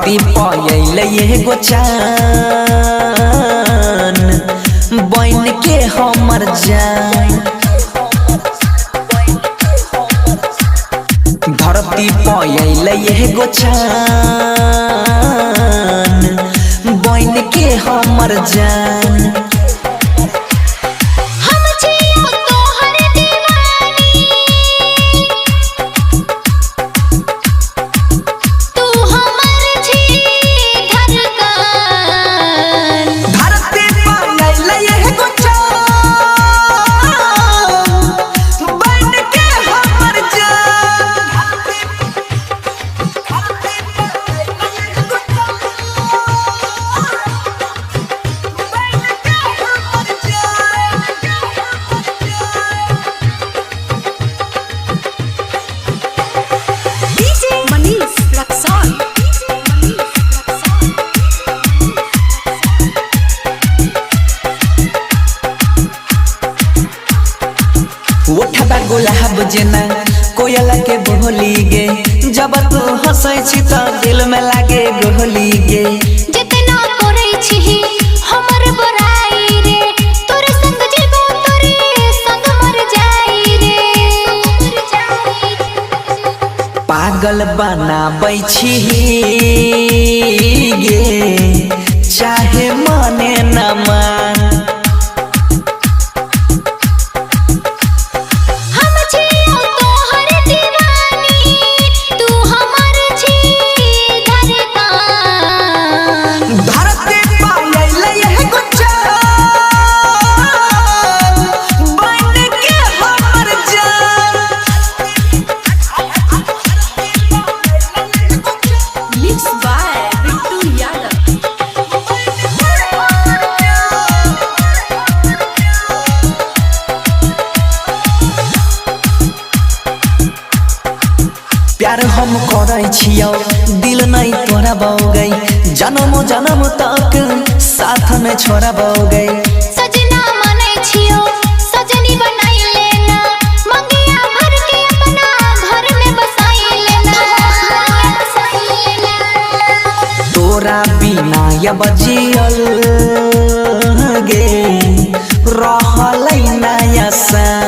धरती पयल एगो चान बन के हमर जान। धरती पयल एगो चान बन के हमर जान। उठबा गुलाब जेना कोयल के बोली गे, जब तू हंसै छी त दिल में लागे गोली गे। जितना करै छी हमर बड़ाई रे, तोरे संग जेबो तोरे संग मर जाई रे। पागल बनाबै छी गे चाहे माने न मान। प्यार हम करै छियौ दिल नहीं तोड़बै, जन्म जन्म तक साथ में छोड़बै। सजना मानै छियौ सजनी बनाई लेना, मंगिया भर के अपना घर में बसाई लेना। तोरा बिना अब जियल गे रहलै ना आसान।